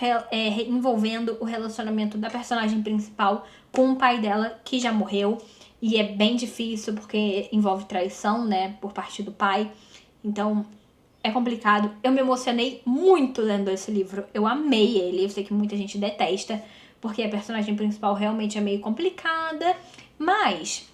envolvendo o relacionamento da personagem principal com o pai dela, que já morreu, e é bem difícil porque envolve traição, né, por parte do pai, então é complicado. Eu me emocionei muito lendo esse livro, eu amei ele, eu sei que muita gente detesta, porque a personagem principal realmente é meio complicada, mas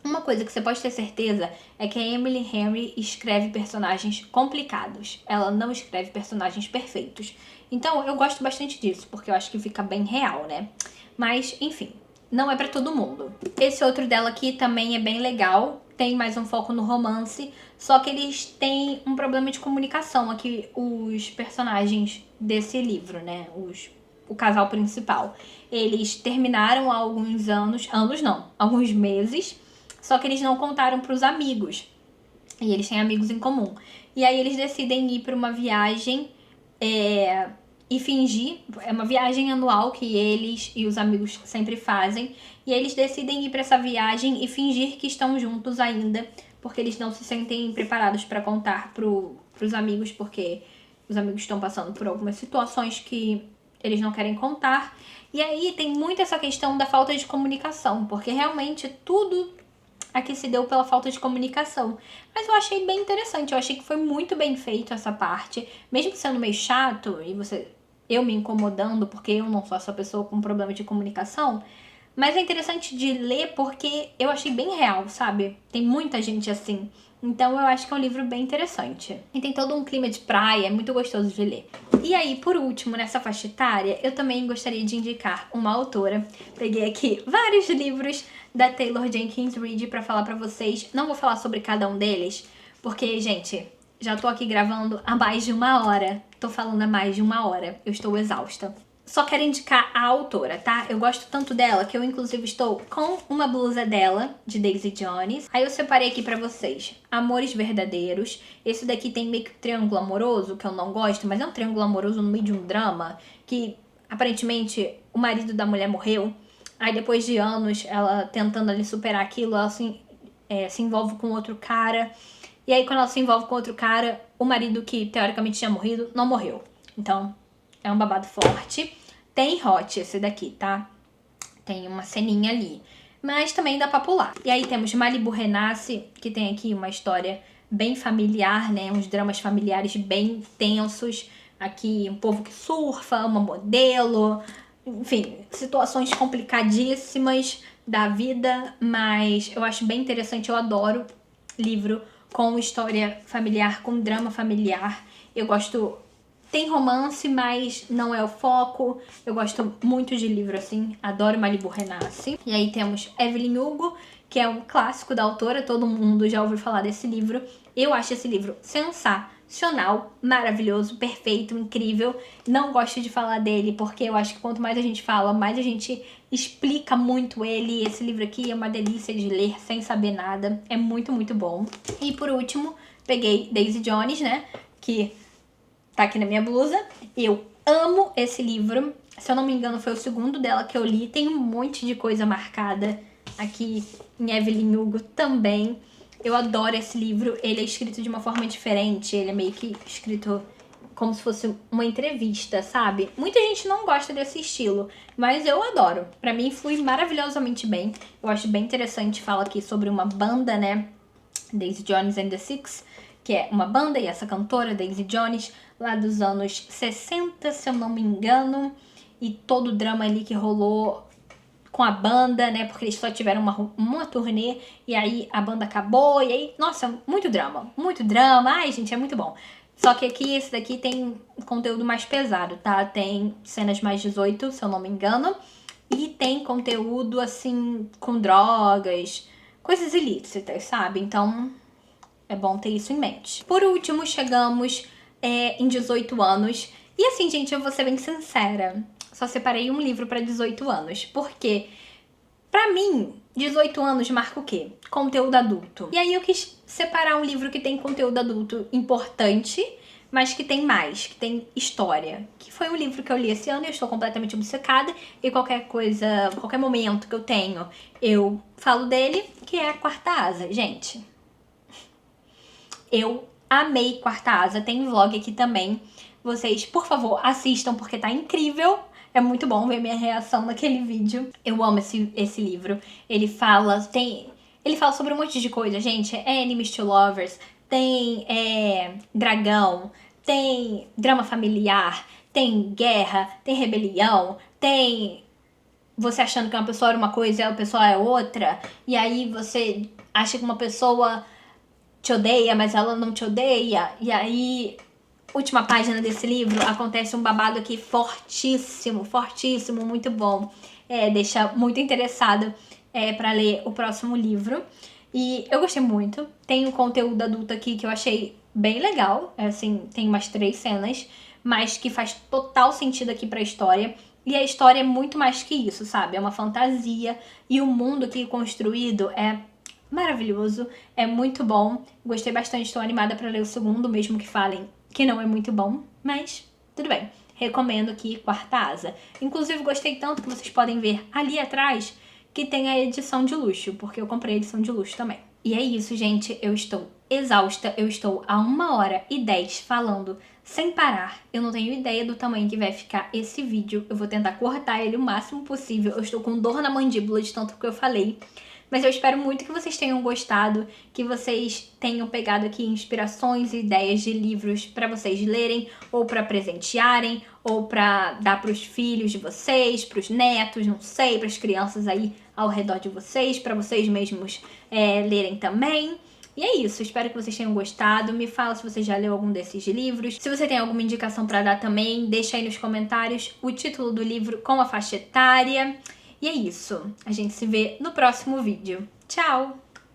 uma coisa que você pode ter certeza é que a Emily Henry escreve personagens complicados. Ela não escreve personagens perfeitos. Então, eu gosto bastante disso, porque eu acho que fica bem real, né? Mas, enfim, não é pra todo mundo. Esse outro dela aqui também é bem legal. Tem mais um foco no romance. Só que eles têm um problema de comunicação aqui, os personagens desse livro, né? O casal principal. Eles terminaram há alguns alguns meses, só que eles não contaram pros amigos. E eles têm amigos em comum. E aí eles decidem ir para uma viagem e fingir, é uma viagem anual que eles e os amigos sempre fazem. E eles decidem ir para essa viagem e fingir que estão juntos ainda, porque eles não se sentem preparados para contar pros amigos, porque os amigos estão passando por algumas situações que eles não querem contar. E aí tem muito essa questão da falta de comunicação, porque realmente tudo aqui se deu pela falta de comunicação. Mas eu achei bem interessante, eu achei que foi muito bem feito essa parte, mesmo sendo meio chato e eu me incomodando porque eu não sou essa pessoa com problema de comunicação. Mas é interessante de ler porque eu achei bem real, sabe? Tem muita gente assim. Então eu acho que é um livro bem interessante. E tem todo um clima de praia, é muito gostoso de ler. E aí, por último, nessa faixa etária, eu também gostaria de indicar uma autora. Peguei aqui vários livros da Taylor Jenkins Reid pra falar pra vocês. Não vou falar sobre cada um deles, porque, gente, já tô aqui gravando há mais de 1 hora. Tô falando há mais de 1 hora. Eu estou exausta. Só quero indicar a autora, tá? Eu gosto tanto dela que eu, inclusive, estou com uma blusa dela, de Daisy Jones. Aí eu separei aqui pra vocês Amores Verdadeiros. Esse daqui tem meio que um triângulo amoroso, que eu não gosto, mas é um triângulo amoroso no meio de um drama, que, aparentemente, o marido da mulher morreu. Aí, depois de anos, ela tentando ali superar aquilo, ela se envolve com outro cara. E aí, quando ela se envolve com outro cara, o marido que, teoricamente, tinha morrido, não morreu. Então, é um babado forte. Tem hot esse daqui, tá? Tem uma ceninha ali. Mas também dá pra pular. E aí temos Malibu Renasce, que tem aqui uma história bem familiar, né? Uns dramas familiares bem tensos. Aqui um povo que surfa, uma modelo. Enfim, situações complicadíssimas da vida. Mas eu acho bem interessante, eu adoro livro com história familiar, com drama familiar. Eu gosto... Tem romance, mas não é o foco. Eu gosto muito de livro assim. Adoro Malibu Renasce. E aí temos Evelyn Hugo, que é um clássico da autora. Todo mundo já ouviu falar desse livro. Eu acho esse livro sensacional, maravilhoso, perfeito, incrível. Não gosto de falar dele, porque eu acho que quanto mais a gente fala, mais a gente explica muito ele. Esse livro aqui é uma delícia de ler sem saber nada. É muito, muito bom. E por último, peguei Daisy Jones, né? Que... tá aqui na minha blusa. Eu amo esse livro. Se eu não me engano, foi o segundo dela que eu li. Tem um monte de coisa marcada aqui em Evelyn Hugo também. Eu adoro esse livro. Ele é escrito de uma forma diferente. Ele é meio que escrito como se fosse uma entrevista, sabe? Muita gente não gosta desse estilo, mas eu adoro. Pra mim, flui maravilhosamente bem. Eu acho bem interessante. Fala aqui sobre uma banda, né? Daisy Jones and the Six, que é uma banda, e essa cantora, Daisy Jones, lá dos anos 60, se eu não me engano, e todo o drama ali que rolou com a banda, né, porque eles só tiveram uma turnê, e aí a banda acabou, e aí, nossa, muito drama, ai gente, é muito bom. Só que aqui, esse daqui tem conteúdo mais pesado, tá? Tem cenas mais 18, se eu não me engano, e tem conteúdo, assim, com drogas, coisas ilícitas, sabe? Então... é bom ter isso em mente. Por último, chegamos em 18 anos. E assim, gente, eu vou ser bem sincera. Só separei um livro pra 18 anos. Porque, pra mim, 18 anos marca o quê? Conteúdo adulto. E aí eu quis separar um livro que tem conteúdo adulto importante, mas que tem mais, que tem história. Que foi um livro que eu li esse ano e eu estou completamente obcecada. E qualquer coisa, qualquer momento que eu tenho, eu falo dele, que é a Quarta Asa. Gente, eu amei Quarta Asa. Tem vlog aqui também. Vocês, por favor, assistam porque tá incrível. É muito bom ver minha reação naquele vídeo. Eu amo esse livro. Ele fala sobre um monte de coisa, gente. É Enemies to Lovers, tem dragão, tem drama familiar, tem guerra, tem rebelião, tem você achando que uma pessoa era uma coisa e a pessoa é outra. E aí você acha que uma pessoa te odeia, mas ela não te odeia. E aí, última página desse livro, acontece um babado aqui fortíssimo, fortíssimo, muito bom. Deixa muito interessada pra ler o próximo livro. E eu gostei muito. Tem um conteúdo adulto aqui que eu achei bem legal. Assim, tem umas 3 cenas, mas que faz total sentido aqui pra história. E a história é muito mais que isso, sabe? É uma fantasia. E o mundo aqui construído é maravilhoso, é muito bom. Gostei bastante, estou animada para ler o segundo, mesmo que falem que não é muito bom, mas tudo bem. Recomendo aqui Quarta Asa. Inclusive, gostei tanto que vocês podem ver ali atrás que tem a edição de luxo, porque eu comprei a edição de luxo também. E é isso, gente. Eu estou exausta. Eu estou a 1h10 falando sem parar. Eu não tenho ideia do tamanho que vai ficar esse vídeo. Eu vou tentar cortar ele o máximo possível. Eu estou com dor na mandíbula de tanto que eu falei. Mas eu espero muito que vocês tenham gostado, que vocês tenham pegado aqui inspirações e ideias de livros para vocês lerem, ou para presentearem, ou para dar para os filhos de vocês, para os netos, não sei, para as crianças aí ao redor de vocês, para vocês mesmos lerem também. E é isso, espero que vocês tenham gostado. Me fala se você já leu algum desses livros. Se você tem alguma indicação para dar também, deixa aí nos comentários o título do livro com a faixa etária. E é isso. A gente se vê no próximo vídeo. Tchau!